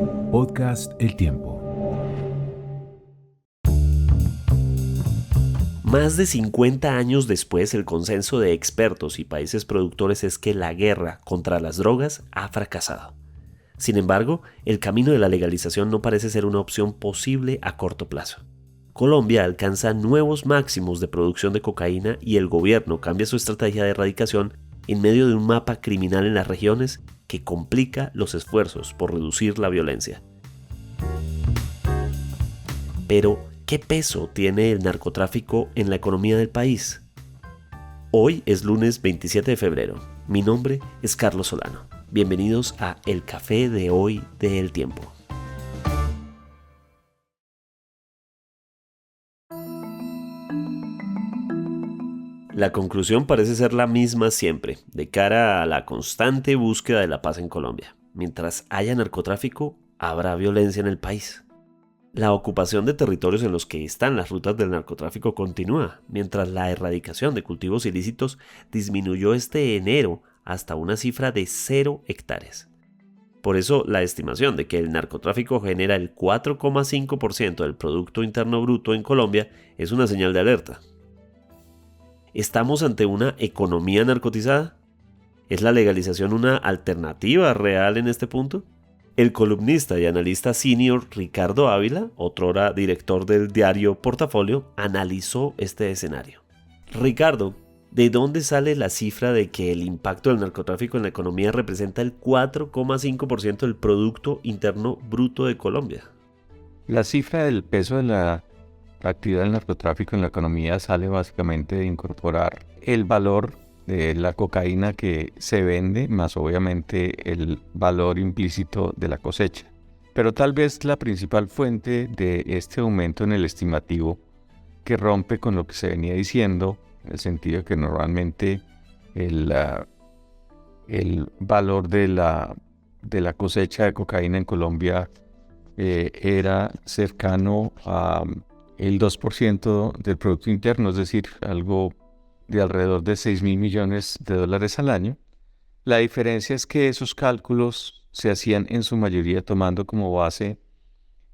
Podcast El Tiempo. Más de 50 años después, el consenso de expertos y países productores es que la guerra contra las drogas ha fracasado. Sin embargo, el camino de la legalización no parece ser una opción posible a corto plazo. Colombia alcanza nuevos máximos de producción de cocaína y el gobierno cambia su estrategia de erradicación en medio de un mapa criminal en las regiones que complica los esfuerzos por reducir la violencia. Pero, ¿qué peso tiene el narcotráfico en la economía del país? Hoy es lunes 27 de febrero. Mi nombre es Carlos Solano. Bienvenidos a El Café de Hoy de El Tiempo. La conclusión parece ser la misma siempre, de cara a la constante búsqueda de la paz en Colombia. Mientras haya narcotráfico, habrá violencia en el país. La ocupación de territorios en los que están las rutas del narcotráfico continúa, mientras la erradicación de cultivos ilícitos disminuyó este enero hasta una cifra de 0 hectáreas. Por eso, la estimación de que el narcotráfico genera el 4,5% del Producto Interno Bruto en Colombia es una señal de alerta. ¿Estamos ante una economía narcotizada? ¿Es la legalización una alternativa real en este punto? El columnista y analista senior Ricardo Ávila, otrora director del diario Portafolio, analizó este escenario. Ricardo, ¿de dónde sale la cifra de que el impacto del narcotráfico en la economía representa el 4,5% del Producto Interno Bruto de Colombia? La cifra del peso de la actividad del narcotráfico en la economía sale básicamente de incorporar el valor de la cocaína que se vende, más obviamente el valor implícito de la cosecha. Pero tal vez la principal fuente de este aumento en el estimativo, que rompe con lo que se venía diciendo, en el sentido de que normalmente el valor de la cosecha de cocaína en Colombia era cercano a el 2% del Producto Interno, es decir, algo de alrededor de 6.000 millones de dólares al año. La diferencia es que esos cálculos se hacían en su mayoría tomando como base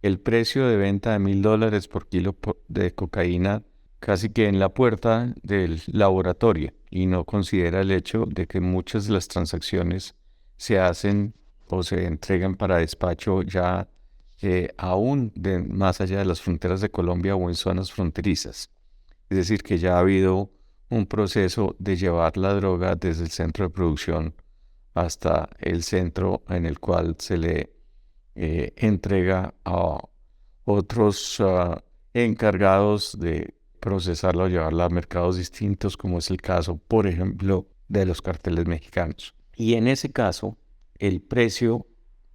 el precio de venta de $1.000 por kilo de cocaína casi que en la puerta del laboratorio, y no considera el hecho de que muchas de las transacciones se hacen o se entregan para despacho ya aún más allá de las fronteras de Colombia o en zonas fronterizas. Es decir, que ya ha habido un proceso de llevar la droga desde el centro de producción hasta el centro en el cual se le entrega a otros encargados de procesarla o llevarla a mercados distintos, como es el caso, por ejemplo, de los carteles mexicanos. Y en ese caso, el precio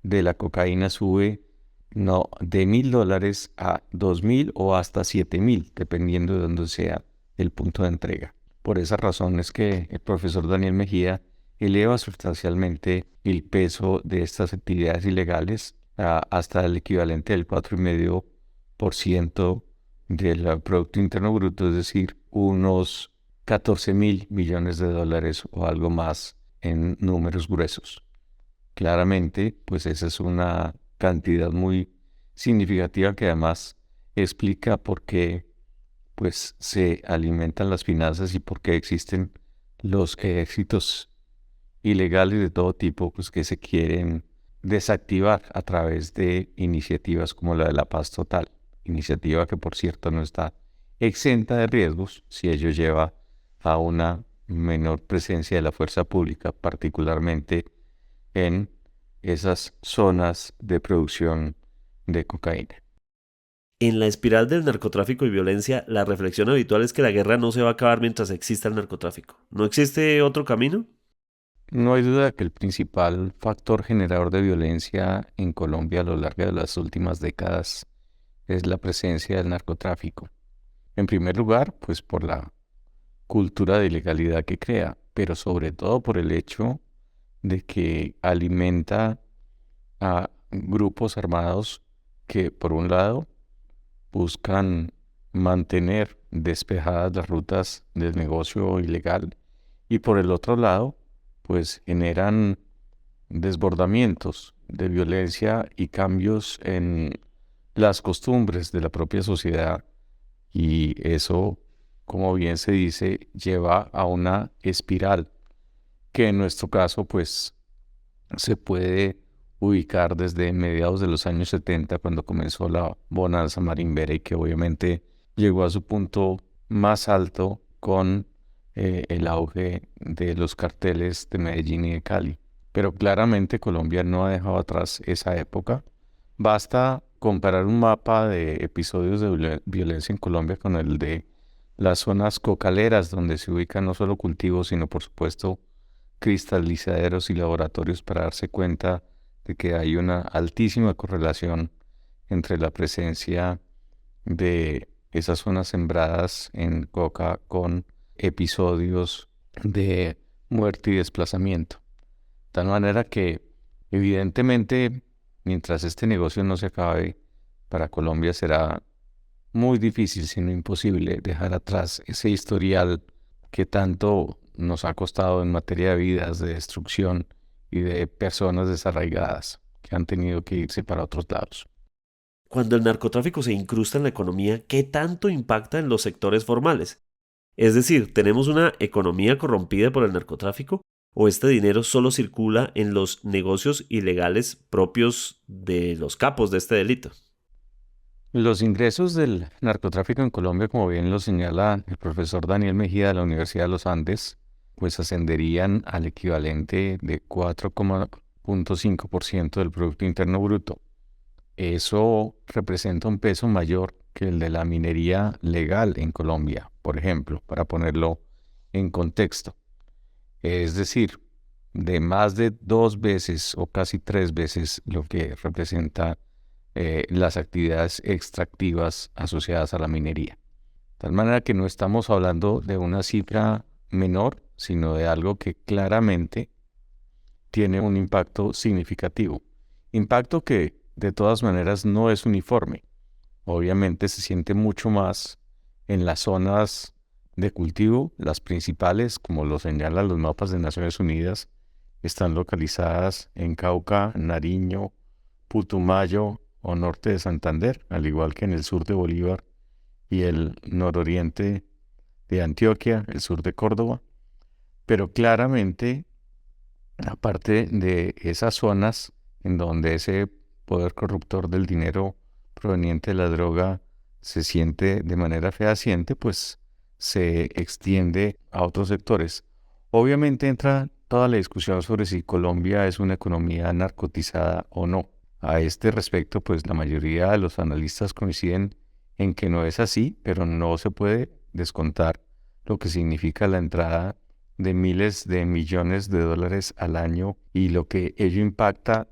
de la cocaína sube no de $1.000 a 2.000 o hasta 7.000, dependiendo de dónde sea el punto de entrega. Por esa razón es que el profesor Daniel Mejía eleva sustancialmente el peso de estas actividades ilegales hasta el equivalente del 4,5% del Producto Interno Bruto, es decir, unos 14.000 millones de dólares o algo más en números gruesos. Claramente, pues esa es una cantidad muy significativa que además explica por qué pues, se alimentan las finanzas y por qué existen los ejércitos ilegales de todo tipo pues, que se quieren desactivar a través de iniciativas como la de la Paz Total, iniciativa que por cierto no está exenta de riesgos si ello lleva a una menor presencia de la fuerza pública, particularmente en esas zonas de producción de cocaína. En la espiral del narcotráfico y violencia, la reflexión habitual es que la guerra no se va a acabar mientras exista el narcotráfico. ¿No existe otro camino? No hay duda que el principal factor generador de violencia en Colombia a lo largo de las últimas décadas es la presencia del narcotráfico. En primer lugar, pues por la cultura de ilegalidad que crea, pero sobre todo por el hecho de que alimenta a grupos armados que, por un lado, buscan mantener despejadas las rutas del negocio ilegal y, por el otro lado, pues generan desbordamientos de violencia y cambios en las costumbres de la propia sociedad, y eso, como bien se dice, lleva a una espiral que en nuestro caso pues se puede ubicar desde mediados de los años 70, cuando comenzó la bonanza marimbera y que obviamente llegó a su punto más alto con el auge de los carteles de Medellín y de Cali. Pero claramente Colombia no ha dejado atrás esa época. Basta comparar un mapa de episodios de violencia en Colombia con el de las zonas cocaleras, donde se ubican no solo cultivos, sino por supuesto cristalizaderos y laboratorios, para darse cuenta de que hay una altísima correlación entre la presencia de esas zonas sembradas en coca con episodios de muerte y desplazamiento. De tal manera que, evidentemente, mientras este negocio no se acabe, para Colombia será muy difícil, si no imposible, dejar atrás ese historial que tanto nos ha costado en materia de vidas, de destrucción y de personas desarraigadas que han tenido que irse para otros lados. Cuando el narcotráfico se incrusta en la economía, ¿qué tanto impacta en los sectores formales? Es decir, ¿tenemos una economía corrompida por el narcotráfico o este dinero solo circula en los negocios ilegales propios de los capos de este delito? Los ingresos del narcotráfico en Colombia, como bien lo señala el profesor Daniel Mejía de la Universidad de los Andes, pues ascenderían al equivalente de 4,5% del Producto Interno Bruto. Eso representa un peso mayor que el de la minería legal en Colombia, por ejemplo, para ponerlo en contexto. Es decir, de más de 2 veces o casi 3 veces lo que representa las actividades extractivas asociadas a la minería. De tal manera que no estamos hablando de una cifra menor, sino de algo que claramente tiene un impacto significativo. Impacto que de todas maneras no es uniforme. Obviamente se siente mucho más en las zonas de cultivo. Las principales, como lo señalan los mapas de Naciones Unidas, están localizadas en Cauca, Nariño, Putumayo o norte de Santander, al igual que en el sur de Bolívar y el nororiente de Antioquia, el sur de Córdoba. Pero claramente, aparte de esas zonas en donde ese poder corruptor del dinero proveniente de la droga se siente de manera fehaciente, pues se extiende a otros sectores. Obviamente entra toda la discusión sobre si Colombia es una economía narcotizada o no. A este respecto, pues la mayoría de los analistas coinciden en que no es así, pero no se puede descontar lo que significa la entrada de miles de millones de dólares al año y lo que ello impacta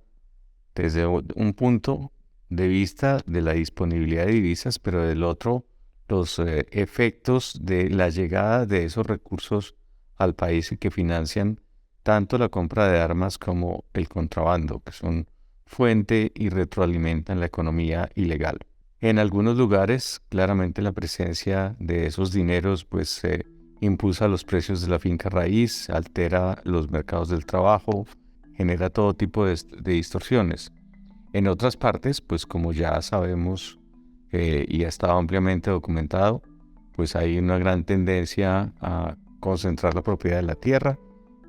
desde un punto de vista de la disponibilidad de divisas, pero del otro, los efectos de la llegada de esos recursos al país y que financian tanto la compra de armas como el contrabando, que son fuente y retroalimentan la economía ilegal. En algunos lugares, claramente la presencia de esos dineros pues impulsa los precios de la finca raíz, altera los mercados del trabajo, genera todo tipo de distorsiones. En otras partes, pues como ya sabemos y ha estado ampliamente documentado, pues hay una gran tendencia a concentrar la propiedad de la tierra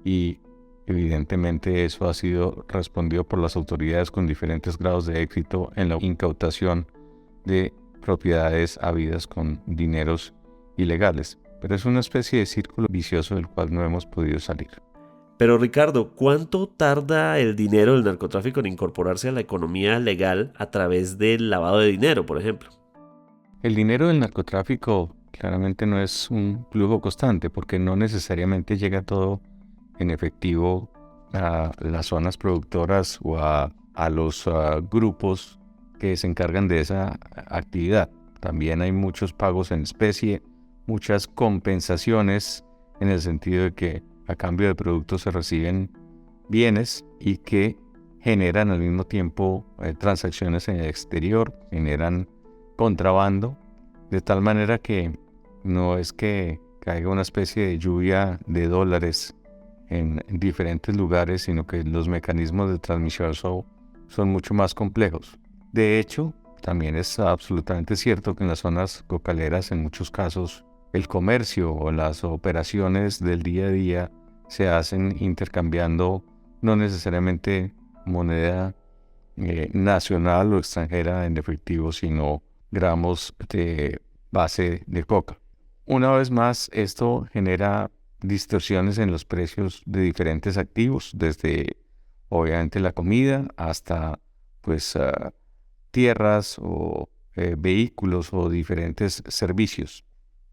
y evidentemente eso ha sido respondido por las autoridades con diferentes grados de éxito en la incautación de propiedades habidas con dineros ilegales. Pero es una especie de círculo vicioso del cual no hemos podido salir. Pero Ricardo, ¿cuánto tarda el dinero del narcotráfico en incorporarse a la economía legal a través del lavado de dinero, por ejemplo? El dinero del narcotráfico claramente no es un flujo constante, porque no necesariamente llega todo en efectivo a las zonas productoras o a los grupos que se encargan de esa actividad. También hay muchos pagos en especie, muchas compensaciones en el sentido de que a cambio de productos se reciben bienes y que generan al mismo tiempo transacciones en el exterior, generan contrabando, de tal manera que no es que caiga una especie de lluvia de dólares en diferentes lugares, sino que los mecanismos de transmisión son mucho más complejos. De hecho, también es absolutamente cierto que en las zonas cocaleras, en muchos casos, el comercio o las operaciones del día a día se hacen intercambiando no necesariamente moneda nacional o extranjera en efectivo, sino gramos de base de coca. Una vez más, esto genera distorsiones en los precios de diferentes activos, desde obviamente la comida hasta pues tierras o vehículos o diferentes servicios.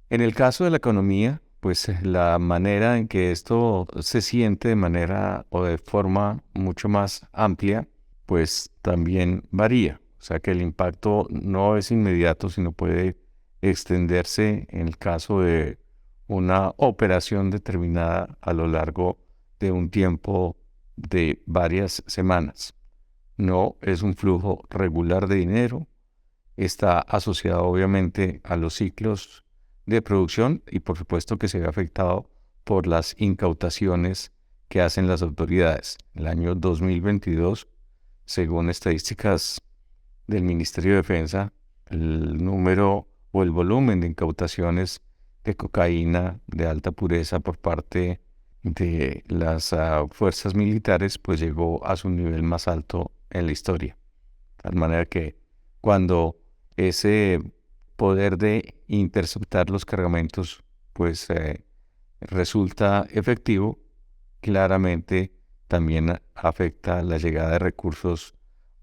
En el caso de la economía, pues la manera en que esto se siente de manera o de forma mucho más amplia, pues también varía. O sea que el impacto no es inmediato, sino puede extenderse en el caso de una operación determinada a lo largo de un tiempo de varias semanas. No es un flujo regular de dinero, está asociado obviamente a los ciclos de producción y por supuesto que se ve afectado por las incautaciones que hacen las autoridades. El año 2022, según estadísticas del Ministerio de Defensa, el número o el volumen de incautaciones de cocaína de alta pureza por parte de las fuerzas militares pues llegó a su nivel más alto en la historia. De tal manera que cuando ese poder de interceptar los cargamentos pues resulta efectivo, claramente también afecta la llegada de recursos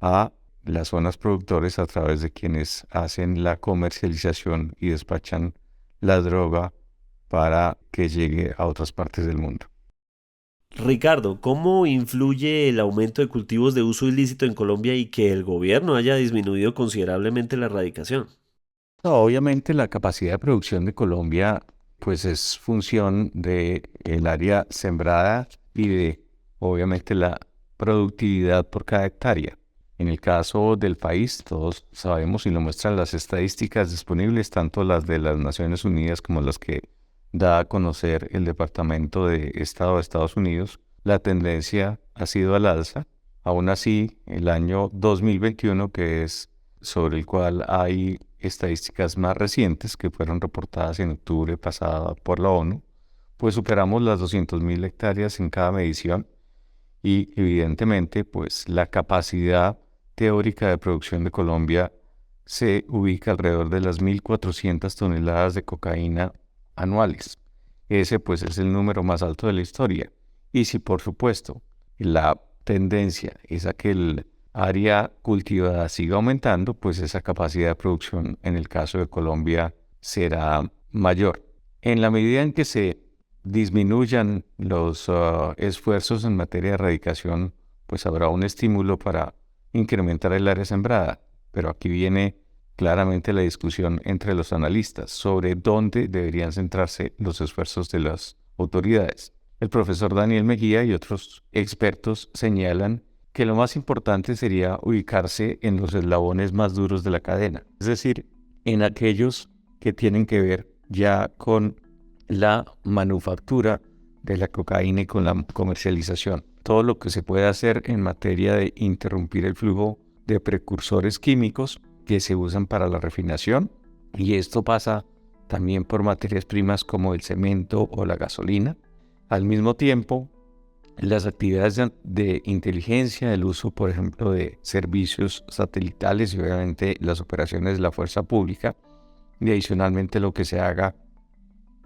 a las zonas productores a través de quienes hacen la comercialización y despachan la droga para que llegue a otras partes del mundo. Ricardo, ¿cómo influye el aumento de cultivos de uso ilícito en Colombia y que el gobierno haya disminuido considerablemente la erradicación? No, obviamente la capacidad de producción de Colombia pues es función de el área sembrada y de obviamente la productividad por cada hectárea. En el caso del país, todos sabemos y lo muestran las estadísticas disponibles, tanto las de las Naciones Unidas como las que da a conocer el Departamento de Estado de Estados Unidos, la tendencia ha sido al alza. Aún así, el año 2021, que es sobre el cual hay estadísticas más recientes que fueron reportadas en octubre pasado por la ONU, pues superamos las 200.000 hectáreas en cada medición y evidentemente pues la capacidad teórica de producción de Colombia se ubica alrededor de las 1.400 toneladas de cocaína anuales. Ese pues es el número más alto de la historia. Y si por supuesto la tendencia es a que el área cultivada siga aumentando, pues esa capacidad de producción en el caso de Colombia será mayor. En la medida en que se disminuyan los esfuerzos en materia de erradicación, pues habrá un estímulo para incrementar el área sembrada. Pero aquí viene claramente la discusión entre los analistas sobre dónde deberían centrarse los esfuerzos de las autoridades. El profesor Daniel Mejía y otros expertos señalan que lo más importante sería ubicarse en los eslabones más duros de la cadena, es decir, en aquellos que tienen que ver ya con la manufactura de la cocaína y con la comercialización. Todo lo que se puede hacer en materia de interrumpir el flujo de precursores químicos que se usan para la refinación, y esto pasa también por materias primas como el cemento o la gasolina. Al mismo tiempo, las actividades de inteligencia, el uso, por ejemplo, de servicios satelitales y obviamente las operaciones de la fuerza pública, y adicionalmente lo que se haga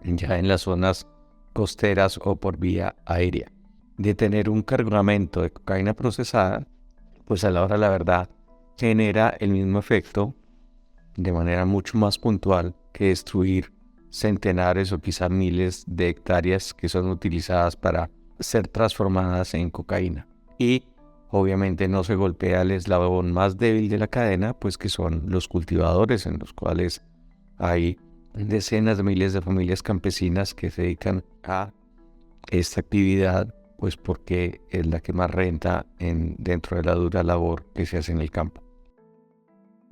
ya en las zonas costeras o por vía aérea. De tener un cargamento de cocaína procesada, pues a la hora de la verdad genera el mismo efecto de manera mucho más puntual que destruir centenares o quizá miles de hectáreas que son utilizadas para ser transformadas en cocaína. Y obviamente no se golpea el eslabón más débil de la cadena, pues que son los cultivadores, en los cuales hay decenas de miles de familias campesinas que se dedican a esta actividad, pues porque es la que más renta dentro de la dura labor que se hace en el campo.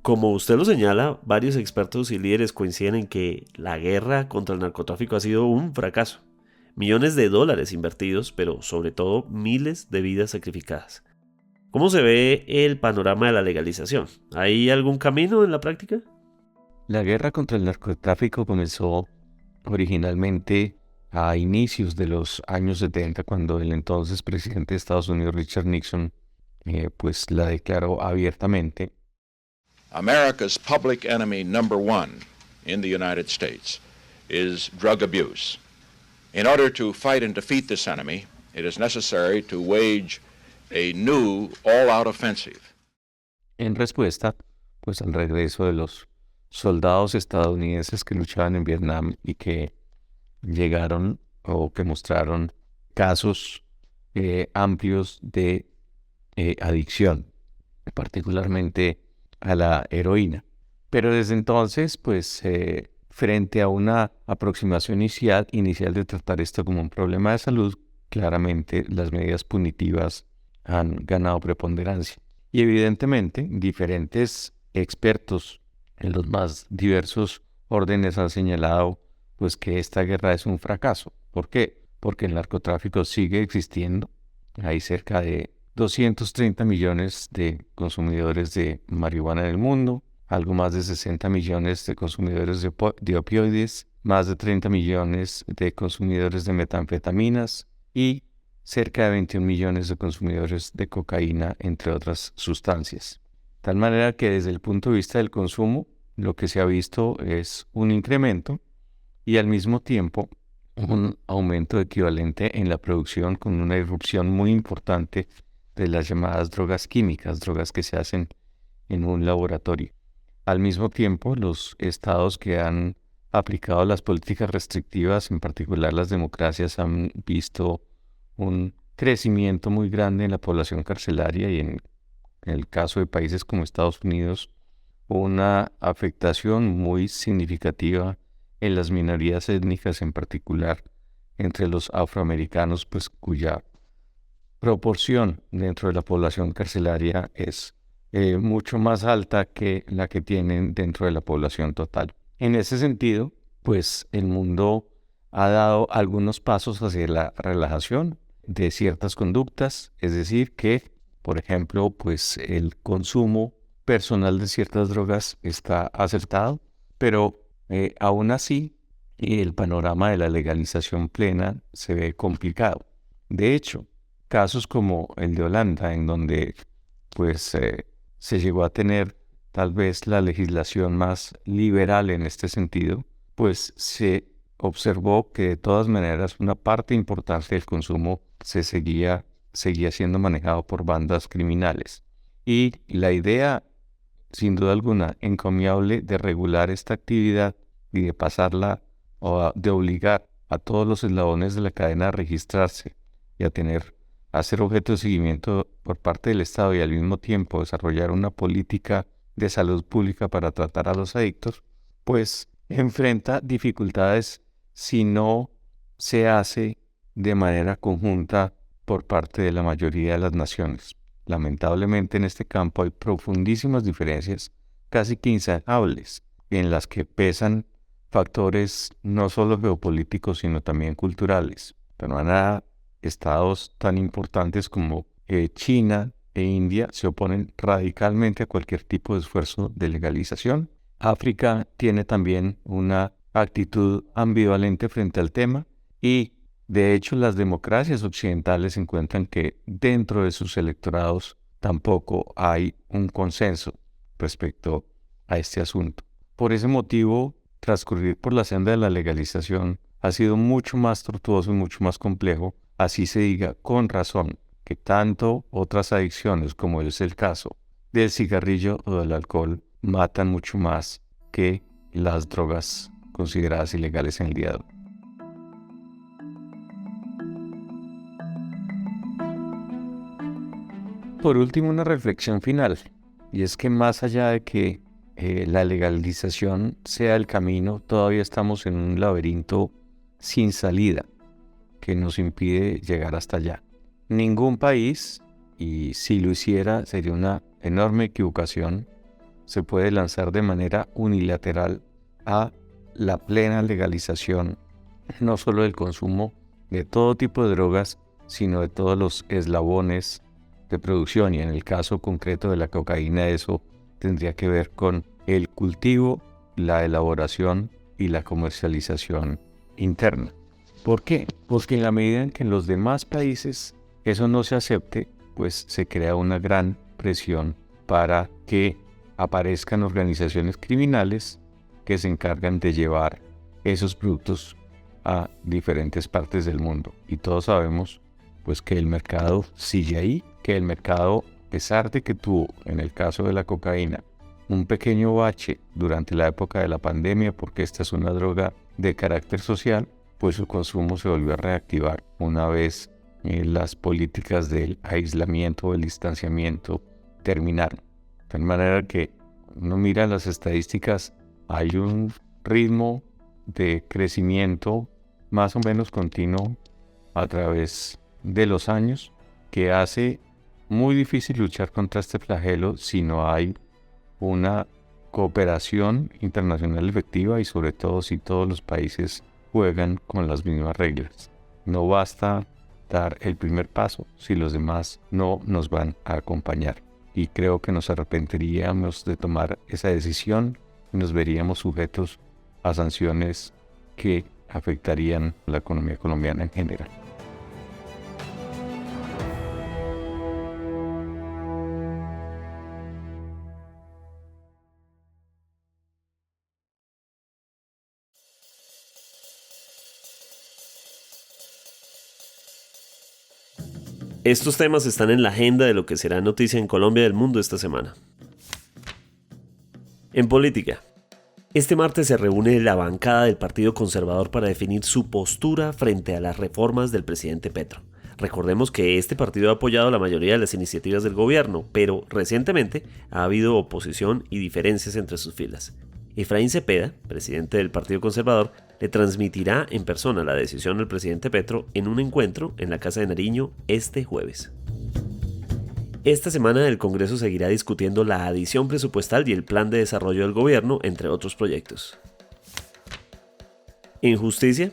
Como usted lo señala, varios expertos y líderes coinciden en que la guerra contra el narcotráfico ha sido un fracaso. millones de dólares invertidos, pero sobre todo miles de vidas sacrificadas. ¿Cómo se ve el panorama de la legalización? ¿Hay algún camino en la práctica? La guerra contra el narcotráfico comenzó originalmente a inicios de los años 70, cuando el entonces presidente de Estados Unidos, Richard Nixon, pues la declaró abiertamente. America's public enemy number one in the United States is drug abuse. In order to fight and defeat this enemy, it is necessary to wage a new all-out offensive. En respuesta, pues al regreso de los soldados estadounidenses que luchaban en Vietnam y que llegaron o que mostraron casos amplios de adicción, particularmente a la heroína. Pero desde entonces, pues frente a una aproximación inicial de tratar esto como un problema de salud, claramente las medidas punitivas han ganado preponderancia. Y evidentemente, diferentes expertos en los más diversos órdenes han señalado pues que esta guerra es un fracaso. ¿Por qué? Porque el narcotráfico sigue existiendo. Hay cerca de 230 millones de consumidores de marihuana en el mundo, algo más de 60 millones de consumidores de opioides, más de 30 millones de consumidores de metanfetaminas y cerca de 21 millones de consumidores de cocaína, entre otras sustancias. De tal manera que desde el punto de vista del consumo, lo que se ha visto es un incremento y al mismo tiempo un aumento equivalente en la producción, con una irrupción muy importante de las llamadas drogas químicas, drogas que se hacen en un laboratorio. Al mismo tiempo, los estados que han aplicado las políticas restrictivas, en particular las democracias, han visto un crecimiento muy grande en la población carcelaria y en el caso de países como Estados Unidos, una afectación muy significativa en las minorías étnicas, en particular entre los afroamericanos, pues cuya proporción dentro de la población carcelaria es mucho más alta que la que tienen dentro de la población total. En ese sentido, pues el mundo ha dado algunos pasos hacia la relajación de ciertas conductas, es decir, que, por ejemplo, pues el consumo personal de ciertas drogas está acertado, pero aún así el panorama de la legalización plena se ve complicado. De hecho, casos como el de Holanda, en donde pues se llegó a tener tal vez la legislación más liberal en este sentido, pues se observó que de todas maneras una parte importante del consumo seguía siendo manejado por bandas criminales. Y la idea, sin duda alguna, encomiable de regular esta actividad y de pasarla o de obligar a todos los eslabones de la cadena a registrarse y a ser objeto de seguimiento por parte del Estado y al mismo tiempo desarrollar una política de salud pública para tratar a los adictos, pues enfrenta dificultades si no se hace de manera conjunta por parte de la mayoría de las naciones. Lamentablemente en este campo hay profundísimas diferencias, casi que insajables, en las que pesan factores no solo geopolíticos sino también culturales. Pero nada, estados tan importantes como China e India se oponen radicalmente a cualquier tipo de esfuerzo de legalización. África tiene también una actitud ambivalente frente al tema y, de hecho, las democracias occidentales encuentran que dentro de sus electorados tampoco hay un consenso respecto a este asunto. Por ese motivo, transcurrir por la senda de la legalización ha sido mucho más tortuoso y mucho más complejo, así se diga con razón que tanto otras adicciones, como es el caso del cigarrillo o del alcohol, matan mucho más que las drogas consideradas ilegales en el día de hoy. Por último, una reflexión final, y es que más allá de que la legalización sea el camino, todavía estamos en un laberinto sin salida que nos impide llegar hasta allá. Ningún país, y si lo hiciera sería una enorme equivocación, se puede lanzar de manera unilateral a la plena legalización, no solo del consumo, de todo tipo de drogas, sino de todos los eslabones de producción. Y en el caso concreto de la cocaína, eso tendría que ver con el cultivo, la elaboración y la comercialización interna. ¿Por qué? Porque en la medida en que en los demás países eso no se acepte, pues se crea una gran presión para que aparezcan organizaciones criminales que se encargan de llevar esos productos a diferentes partes del mundo. Y todos sabemos pues que el mercado sigue ahí, que el mercado, a pesar de que tuvo, en el caso de la cocaína, un pequeño bache durante la época de la pandemia, porque esta es una droga de carácter social, pues su consumo se volvió a reactivar una vez las políticas del aislamiento o el distanciamiento terminaron. De tal manera que uno mira las estadísticas, hay un ritmo de crecimiento más o menos continuo a través de los años que hace muy difícil luchar contra este flagelo si no hay una cooperación internacional efectiva y sobre todo si todos los países juegan con las mismas reglas. No basta dar el primer paso si los demás no nos van a acompañar. Y creo que nos arrepentiríamos de tomar esa decisión y nos veríamos sujetos a sanciones que afectarían la economía colombiana en general. Estos temas están en la agenda de lo que será noticia en Colombia y el mundo esta semana. En política. Este martes se reúne la bancada del Partido Conservador para definir su postura frente a las reformas del presidente Petro. Recordemos que este partido ha apoyado la mayoría de las iniciativas del gobierno, pero recientemente ha habido oposición y diferencias entre sus filas. Efraín Cepeda, presidente del Partido Conservador, le transmitirá en persona la decisión al presidente Petro en un encuentro en la Casa de Nariño este jueves. Esta semana el Congreso seguirá discutiendo la adición presupuestal y el plan de desarrollo del gobierno, entre otros proyectos. En justicia,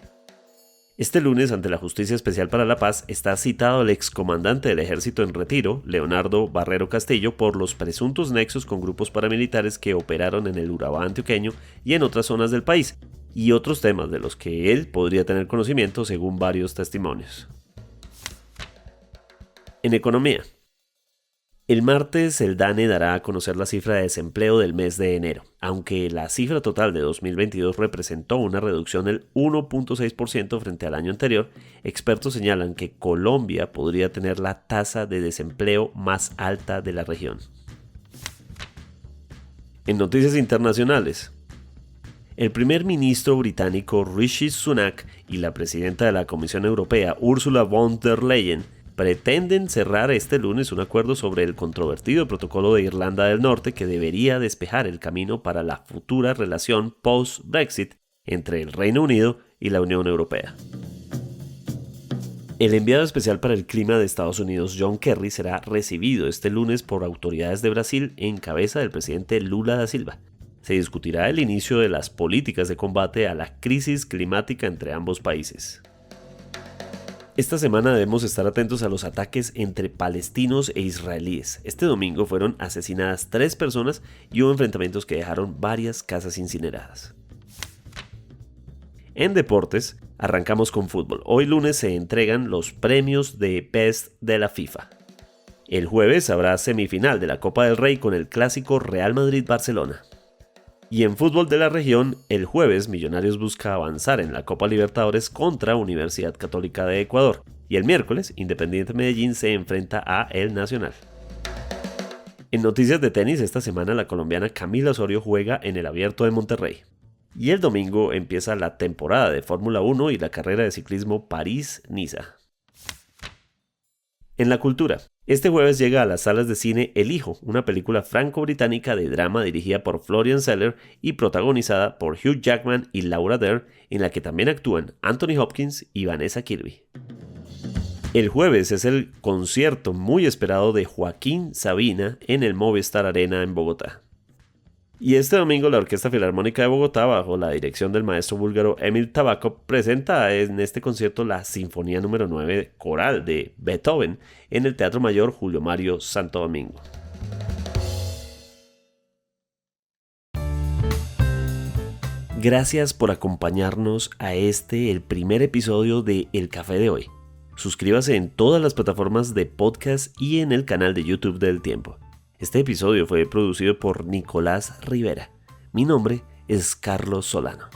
este lunes ante la Justicia Especial para la Paz está citado el excomandante del Ejército en retiro, Leonardo Barrero Castillo, por los presuntos nexos con grupos paramilitares que operaron en el Urabá antioqueño y en otras zonas del país, y otros temas de los que él podría tener conocimiento según varios testimonios. En economía. El martes el DANE dará a conocer la cifra de desempleo del mes de enero. Aunque la cifra total de 2022 representó una reducción del 1.6% frente al año anterior, expertos señalan que Colombia podría tener la tasa de desempleo más alta de la región. En noticias internacionales. El primer ministro británico Rishi Sunak y la presidenta de la Comisión Europea Ursula von der Leyen pretenden cerrar este lunes un acuerdo sobre el controvertido protocolo de Irlanda del Norte que debería despejar el camino para la futura relación post-Brexit entre el Reino Unido y la Unión Europea. El enviado especial para el clima de Estados Unidos, John Kerry, será recibido este lunes por autoridades de Brasil en cabeza del presidente Lula da Silva. Se discutirá el inicio de las políticas de combate a la crisis climática entre ambos países. Esta semana debemos estar atentos a los ataques entre palestinos e israelíes. Este domingo fueron asesinadas 3 personas y hubo enfrentamientos que dejaron varias casas incineradas. En deportes, arrancamos con fútbol. Hoy lunes se entregan los premios de Best de la FIFA. El jueves habrá semifinal de la Copa del Rey con el clásico Real Madrid-Barcelona. Y en fútbol de la región, el jueves Millonarios busca avanzar en la Copa Libertadores contra Universidad Católica de Ecuador. Y el miércoles, Independiente Medellín se enfrenta a El Nacional. En noticias de tenis, esta semana la colombiana Camila Osorio juega en el Abierto de Monterrey. Y el domingo empieza la temporada de Fórmula 1 y la carrera de ciclismo París-Niza. En la cultura, este jueves llega a las salas de cine El Hijo, una película franco-británica de drama dirigida por Florian Zeller y protagonizada por Hugh Jackman y Laura Dern, en la que también actúan Anthony Hopkins y Vanessa Kirby. El jueves es el concierto muy esperado de Joaquín Sabina en el Movistar Arena en Bogotá. Y este domingo la Orquesta Filarmónica de Bogotá, bajo la dirección del maestro búlgaro Emil Tabakov, presenta en este concierto la Sinfonía número 9 coral de Beethoven en el Teatro Mayor Julio Mario Santo Domingo. Gracias por acompañarnos a el primer episodio de El Café de hoy. Suscríbase en todas las plataformas de podcast y en el canal de YouTube del Tiempo. Este episodio fue producido por Nicolás Rivera. Mi nombre es Carlos Solano.